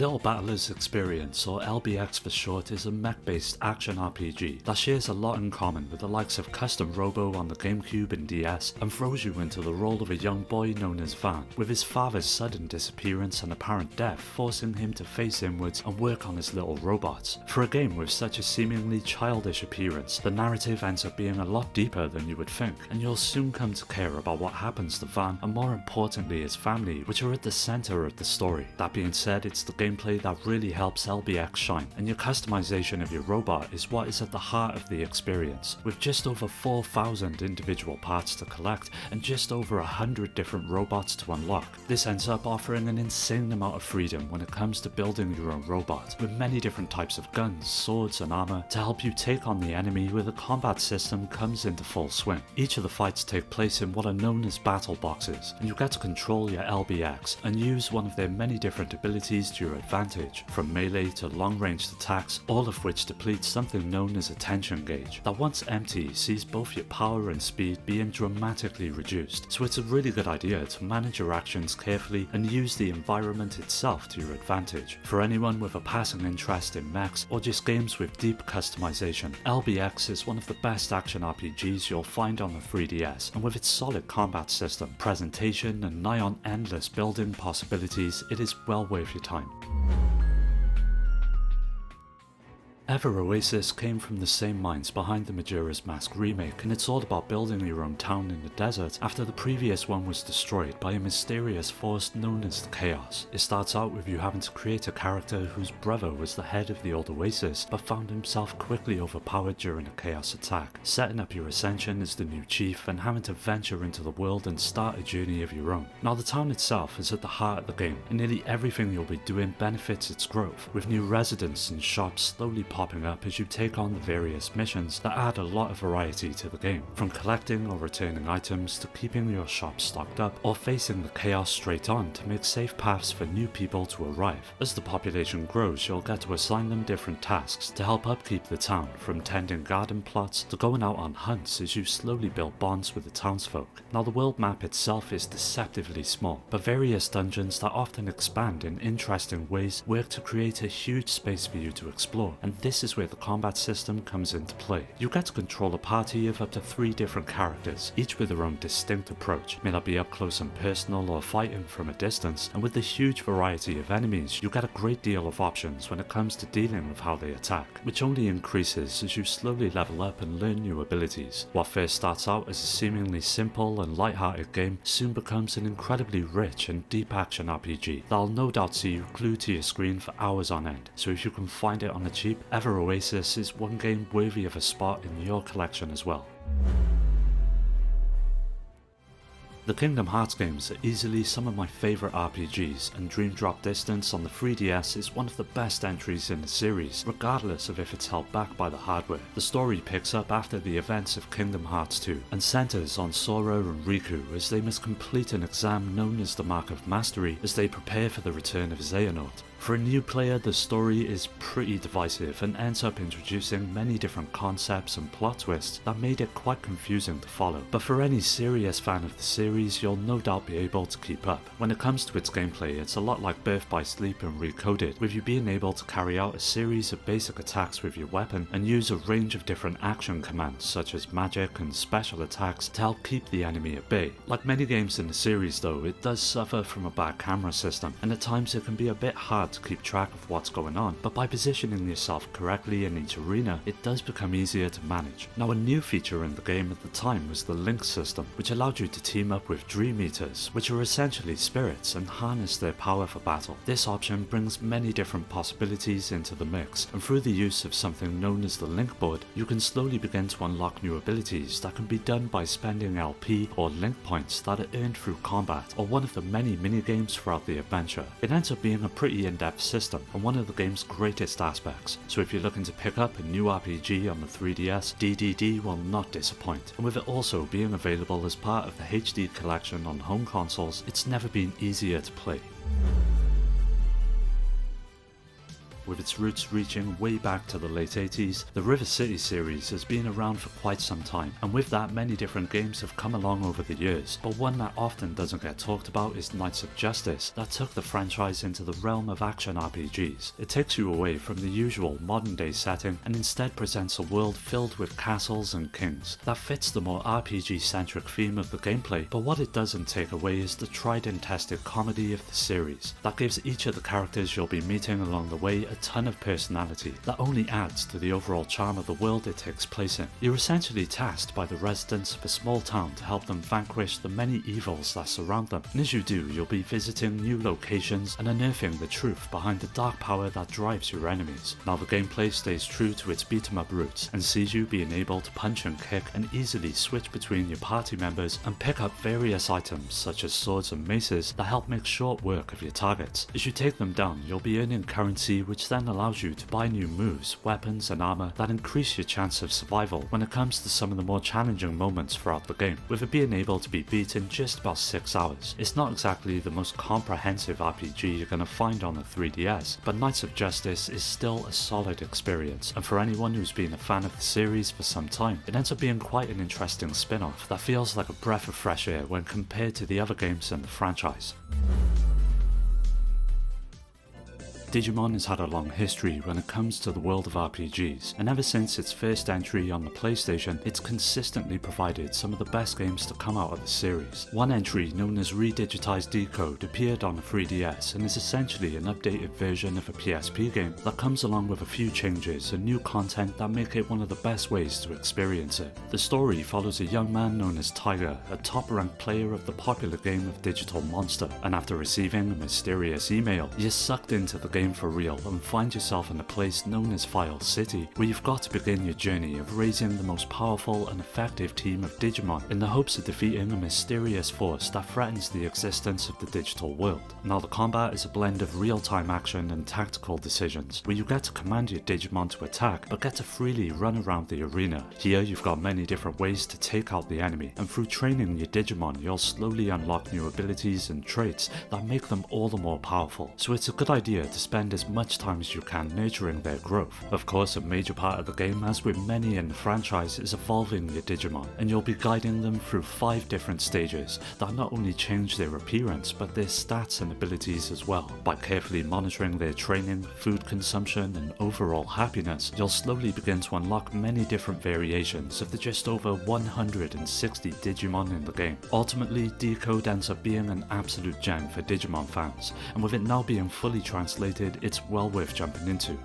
Little Battler's Experience, or LBX for short, is a mech-based action RPG that shares a lot in common with the likes of Custom Robo on the GameCube and DS, and throws you into the role of a young boy known as Van, with his father's sudden disappearance and apparent death forcing him to face inwards and work on his little robots. For a game with such a seemingly childish appearance, the narrative ends up being a lot deeper than you would think, and you'll soon come to care about what happens to Van and more importantly his family, which are at the centre of the story. That being said, it's the gameplay that really helps LBX shine, and your customization of your robot is what is at the heart of the experience. With just over 4,000 individual parts to collect and just over 100 different robots to unlock, this ends up offering an insane amount of freedom when it comes to building your own robot, with many different types of guns, swords and armor to help you take on the enemy where the combat system comes into full swing. Each of the fights take place in what are known as battle boxes, and you get to control your LBX and use one of their many different abilities to your advantage, from melee to long-ranged attacks, all of which deplete something known as a tension gauge, that once empty sees both your power and speed being dramatically reduced, so it's a really good idea to manage your actions carefully and use the environment itself to your advantage. For anyone with a passing interest in mechs or just games with deep customization, LBX is one of the best action RPGs you'll find on the 3DS, and with its solid combat system, presentation and nigh on endless building possibilities, it is well worth your time. Oasis came from the same minds behind the Majora's Mask remake, and it's all about building your own town in the desert after the previous one was destroyed by a mysterious force known as the Chaos. It starts out with you having to create a character whose brother was the head of the old Oasis but found himself quickly overpowered during a Chaos attack, setting up your ascension as the new chief and having to venture into the world and start a journey of your own. Now the town itself is at the heart of the game, and nearly everything you'll be doing benefits its growth, with new residents and shops slowly popping up as you take on the various missions that add a lot of variety to the game, from collecting or returning items to keeping your shop stocked up or facing the chaos straight on to make safe paths for new people to arrive. As the population grows, you'll get to assign them different tasks to help upkeep the town, from tending garden plots to going out on hunts as you slowly build bonds with the townsfolk. Now the world map itself is deceptively small, but various dungeons that often expand in interesting ways work to create a huge space for you to explore, and this is where the combat system comes into play. You get to control a party of up to 3 different characters, each with their own distinct approach, may that be up close and personal or fighting from a distance, and with the huge variety of enemies you get a great deal of options when it comes to dealing with how they attack, which only increases as you slowly level up and learn new abilities. What first starts out as a seemingly simple and light-hearted game soon becomes an incredibly rich and deep action RPG that'll no doubt see you glued to your screen for hours on end, so if you can find it on the cheap, Oasis is one game worthy of a spot in your collection as well. The Kingdom Hearts games are easily some of my favourite RPGs, and Dream Drop Distance on the 3DS is one of the best entries in the series, regardless of if it's held back by the hardware. The story picks up after the events of Kingdom Hearts 2, and centres on Sora and Riku as they must complete an exam known as the Mark of Mastery as they prepare for the return of Xehanort. For a new player, the story is pretty divisive and ends up introducing many different concepts and plot twists that made it quite confusing to follow, but for any serious fan of the series, you'll no doubt be able to keep up. When it comes to its gameplay, it's a lot like Birth by Sleep and Recoded, with you being able to carry out a series of basic attacks with your weapon and use a range of different action commands such as magic and special attacks to help keep the enemy at bay. Like many games in the series though, it does suffer from a bad camera system, and at times it can be a bit hard to keep track of what's going on, but by positioning yourself correctly in each arena, it does become easier to manage. Now a new feature in the game at the time was the Link system, which allowed you to team up with Dream Eaters, which are essentially spirits, and harness their power for battle. This option brings many different possibilities into the mix, and through the use of something known as the Link board, you can slowly begin to unlock new abilities that can be done by spending LP or Link points that are earned through combat, or one of the many minigames throughout the adventure. It ends up being a pretty in-depth system, and one of the game's greatest aspects, so if you're looking to pick up a new RPG on the 3DS, DDD will not disappoint, and with it also being available as part of the HD collection on home consoles, it's never been easier to play. with its roots reaching way back to the late 80s, the River City series has been around for quite some time, and with that many different games have come along over the years, but one that often doesn't get talked about is Knights of Justice, that took the franchise into the realm of action RPGs. It takes you away from the usual modern day setting and instead presents a world filled with castles and kings. That fits the more RPG centric theme of the gameplay, but what it doesn't take away is the tried and tested comedy of the series. That gives each of the characters you'll be meeting along the way a ton of personality that only adds to the overall charm of the world it takes place in. You're essentially tasked by the residents of a small town to help them vanquish the many evils that surround them, and as you do, you'll be visiting new locations and unearthing the truth behind the dark power that drives your enemies. Now the gameplay stays true to its beat 'em up roots and sees you being able to punch and kick and easily switch between your party members and pick up various items such as swords and maces that help make short work of your targets. As you take them down, you'll be earning currency, which then allows you to buy new moves, weapons and armor that increase your chance of survival when it comes to some of the more challenging moments throughout the game, with it being able to be beat in just about 6 hours. It's not exactly the most comprehensive RPG you're going to find on the 3DS, but Knights of Justice is still a solid experience, and for anyone who's been a fan of the series for some time, it ends up being quite an interesting spin-off that feels like a breath of fresh air when compared to the other games in the franchise. Digimon has had a long history when it comes to the world of RPGs, and ever since its first entry on the PlayStation, it's consistently provided some of the best games to come out of the series. One entry, known as Redigitize Decode, appeared on the 3DS and is essentially an updated version of a PSP game that comes along with a few changes and new content that make it one of the best ways to experience it. The story follows a young man known as Tiger, a top-ranked player of the popular game of Digital Monster, and after receiving a mysterious email, you're sucked into the game for real and find yourself in a place known as File City, where you've got to begin your journey of raising the most powerful and effective team of Digimon in the hopes of defeating a mysterious force that threatens the existence of the digital world. Now the combat is a blend of real-time action and tactical decisions, where you get to command your Digimon to attack but get to freely run around the arena. Here you've got many different ways to take out the enemy, and through training your Digimon you'll slowly unlock new abilities and traits that make them all the more powerful, so it's a good idea to spend as much time as you can nurturing their growth. Of course, a major part of the game, as with many in the franchise, is evolving your Digimon, and you'll be guiding them through 5 different stages that not only change their appearance but their stats and abilities as well. By carefully monitoring their training, food consumption and overall happiness, you'll slowly begin to unlock many different variations of the just over 160 Digimon in the game. Ultimately, Decode ends up being an absolute gem for Digimon fans, and with it now being fully translated, it's well worth jumping into.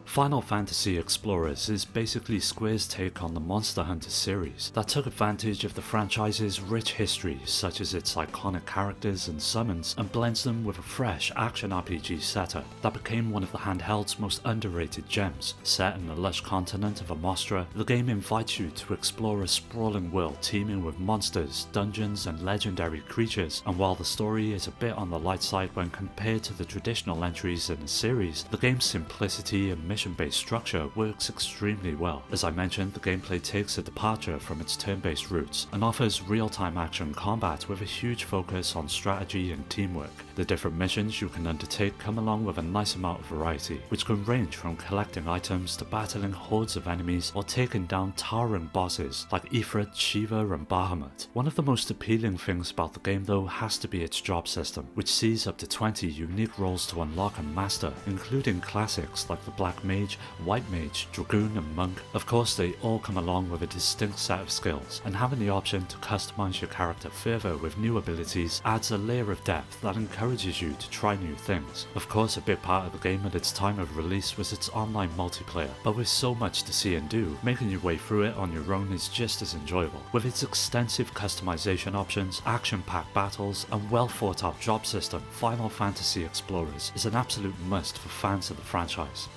Final Fantasy Explorers is basically Square's take on the Monster Hunter series that took advantage of the franchise's rich history, such as its iconic characters and summons, and blends them with a fresh action RPG setup that became one of the handheld's most underrated gems. Set in the lush continent of Amostra, the game invites you to explore a sprawling world teeming with monsters, dungeons and legendary creatures, and while the story is a bit on the light side when compared to the traditional entries in the series, the game's simplicity and mission-based structure works extremely well. As I mentioned, the gameplay takes a departure from its turn-based roots and offers real-time action combat with a huge focus on strategy and teamwork. The different missions you can undertake come along with a nice amount of variety, which can range from collecting items to battling hordes of enemies or taking down towering bosses like Ifrit, Shiva and Bahamut. One of the most appealing things about the game though has to be its job system, which sees up to 20 unique roles to unlock and master, including classics like the Black Mage, White Mage, Dragoon and Monk. Of course, they all come along with a distinct set of skills, and having the option to customize your character further with new abilities adds a layer of depth that encourages you to try new things. Of course, a big part of the game at its time of release was its online multiplayer, but with so much to see and do, making your way through it on your own is just as enjoyable. With its extensive customization options, action-packed battles and well thought out job system, Final Fantasy Explorers is an absolute must for fans of the franchise.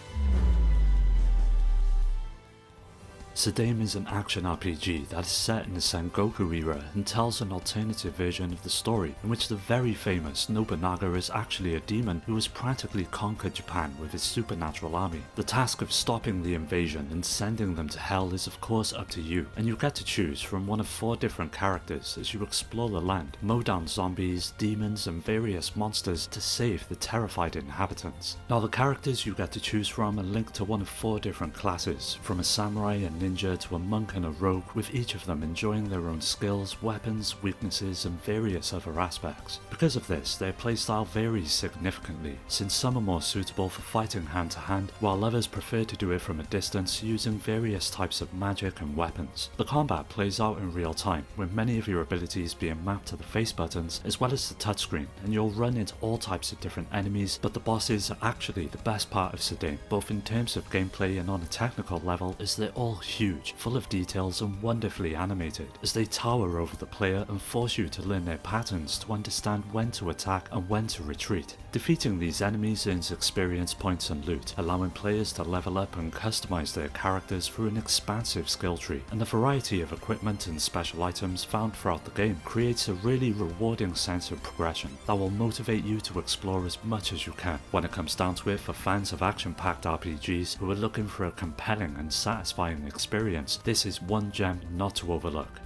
Sadame is an action RPG that is set in the Sengoku era and tells an alternative version of the story in which the very famous Nobunaga is actually a demon who has practically conquered Japan with his supernatural army. The task of stopping the invasion and sending them to hell is of course up to you, and you get to choose from one of 4 different characters as you explore the land, mow down zombies, demons and various monsters to save the terrified inhabitants. Now the characters you get to choose from are linked to one of 4 different classes, from a samurai, a ninja to a monk and a rogue, with each of them enjoying their own skills, weapons, weaknesses and various other aspects. Because of this, their playstyle varies significantly, since some are more suitable for fighting hand to hand, while others prefer to do it from a distance using various types of magic and weapons. The combat plays out in real time, with many of your abilities being mapped to the face buttons as well as the touchscreen, and you'll run into all types of different enemies, but the bosses are actually the best part of Sadame, both in terms of gameplay and on a technical level, as they're all huge, full of details and wonderfully animated, as they tower over the player and force you to learn their patterns to understand when to attack and when to retreat. Defeating these enemies earns experience points and loot, allowing players to level up and customize their characters through an expansive skill tree, and the variety of equipment and special items found throughout the game creates a really rewarding sense of progression that will motivate you to explore as much as you can. When it comes down to it, for fans of action-packed RPGs who are looking for a compelling and satisfying experience, this is one gem not to overlook.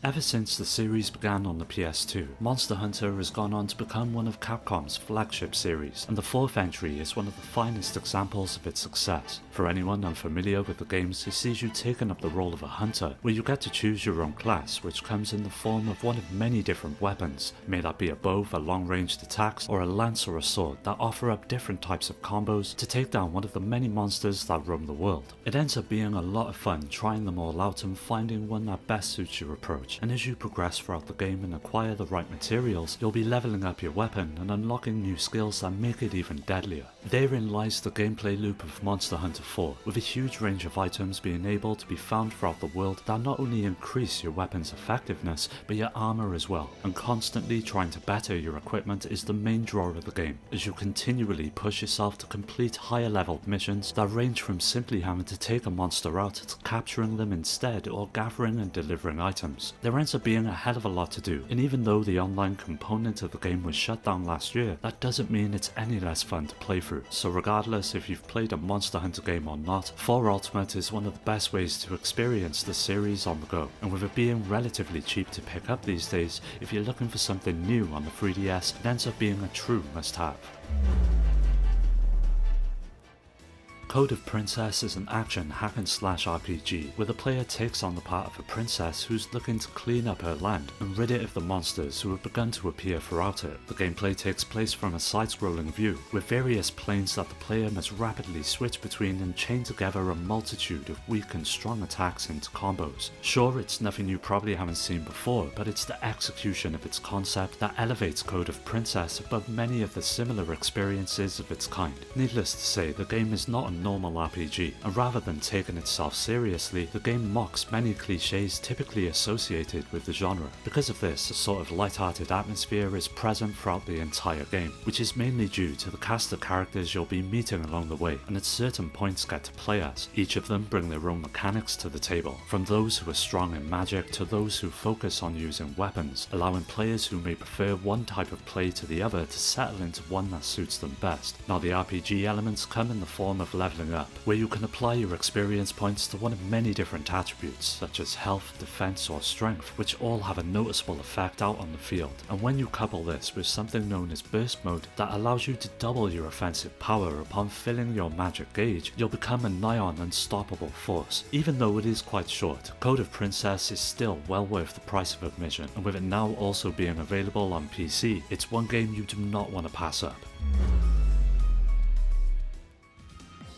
Ever since the series began on the PS2, Monster Hunter has gone on to become one of Capcom's flagship series, and the 4th entry is one of the finest examples of its success. For anyone unfamiliar with the games, it sees you taking up the role of a hunter, where you get to choose your own class, which comes in the form of one of many different weapons, may that be a bow for long-ranged attacks, or a lance or a sword that offer up different types of combos to take down one of the many monsters that roam the world. It ends up being a lot of fun trying them all out and finding one that best suits your approach. And as you progress throughout the game and acquire the right materials, you'll be leveling up your weapon and unlocking new skills that make it even deadlier. Therein lies the gameplay loop of Monster Hunter 4, with a huge range of items being able to be found throughout the world that not only increase your weapon's effectiveness, but your armor as well, and constantly trying to better your equipment is the main draw of the game, as you continually push yourself to complete higher leveled missions that range from simply having to take a monster out to capturing them instead, or gathering and delivering items. There ends up being a hell of a lot to do, and even though the online component of the game was shut down last year, that doesn't mean it's any less fun to play through. So regardless if you've played a Monster Hunter game or not, 4 Ultimate is one of the best ways to experience the series on the go, and with it being relatively cheap to pick up these days, if you're looking for something new on the 3DS, it ends up being a true must-have. Code of Princess is an action hack-and-slash RPG where the player takes on the part of a princess who's looking to clean up her land and rid it of the monsters who have begun to appear throughout it. The gameplay takes place from a side-scrolling view, with various planes that the player must rapidly switch between and chain together a multitude of weak and strong attacks into combos. Sure, it's nothing you probably haven't seen before, but it's the execution of its concept that elevates Code of Princess above many of the similar experiences of its kind. Needless to say, the game is not a normal RPG, and rather than taking itself seriously, the game mocks many cliches typically associated with the genre. Because of this, a sort of light-hearted atmosphere is present throughout the entire game, which is mainly due to the cast of characters you'll be meeting along the way, and at certain points get to play as. Each of them bring their own mechanics to the table, from those who are strong in magic to those who focus on using weapons, allowing players who may prefer one type of play to the other to settle into one that suits them best. Now the RPG elements come in the form of leveling up, where you can apply your experience points to one of many different attributes such as health, defense or strength, which all have a noticeable effect out on the field. And when you couple this with something known as burst mode that allows you to double your offensive power upon filling your magic gauge, you'll become a nigh-on unstoppable force. Even though it is quite short, Code of Princess is still well worth the price of admission, and with it now also being available on PC, it's one game you do not want to pass up.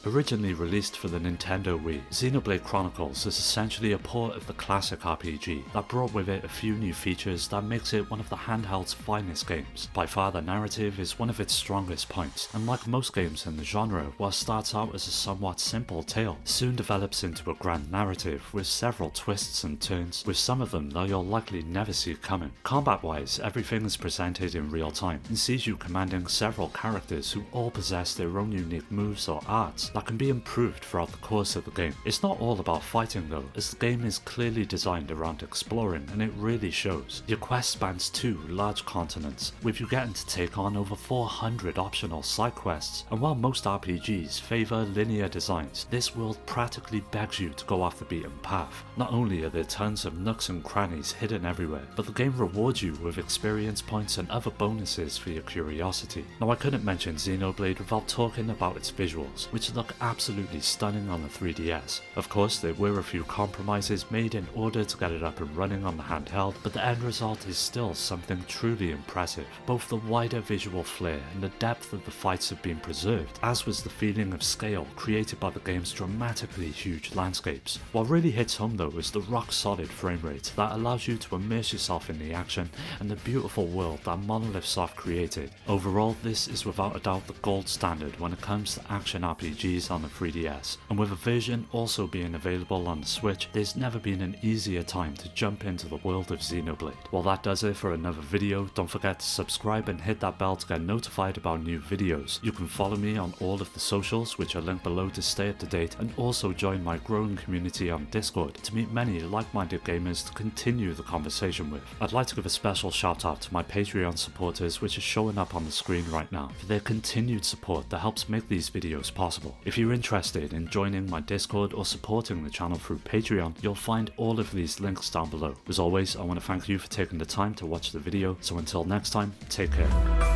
Originally released for the Nintendo Wii, Xenoblade Chronicles is essentially a port of the classic RPG that brought with it a few new features that makes it one of the handheld's finest games. By far the narrative is one of its strongest points, and like most games in the genre, what starts out as a somewhat simple tale, soon develops into a grand narrative with several twists and turns, with some of them that you'll likely never see coming. Combat-wise, everything is presented in real time, and sees you commanding several characters who all possess their own unique moves or arts, that can be improved throughout the course of the game. It's not all about fighting though, as the game is clearly designed around exploring, and it really shows. Your quest spans 2 large continents, with you getting to take on over 400 optional side quests, and while most RPGs favour linear designs, this world practically begs you to go off the beaten path. Not only are there tons of nooks and crannies hidden everywhere, but the game rewards you with experience points and other bonuses for your curiosity. Now I couldn't mention Xenoblade without talking about its visuals, which look absolutely stunning on the 3DS. Of course, there were a few compromises made in order to get it up and running on the handheld, but the end result is still something truly impressive. Both the wider visual flair and the depth of the fights have been preserved, as was the feeling of scale created by the game's dramatically huge landscapes. What really hits home though is the rock solid frame rate that allows you to immerse yourself in the action and the beautiful world that Monolith Soft created. Overall, this is without a doubt the gold standard when it comes to action RPGs on the 3DS, and with a version also being available on the Switch, there's never been an easier time to jump into the world of Xenoblade. Well, that does it for another video. Don't forget to subscribe and hit that bell to get notified about new videos. You can follow me on all of the socials, which are linked below to stay up to date, and also join my growing community on Discord to meet many like-minded gamers to continue the conversation with. I'd like to give a special shout out to my Patreon supporters, which is showing up on the screen right now, for their continued support that helps make these videos possible. If you're interested in joining my Discord or supporting the channel through Patreon, you'll find all of these links down below. As always, I want to thank you for taking the time to watch the video, so until next time, take care.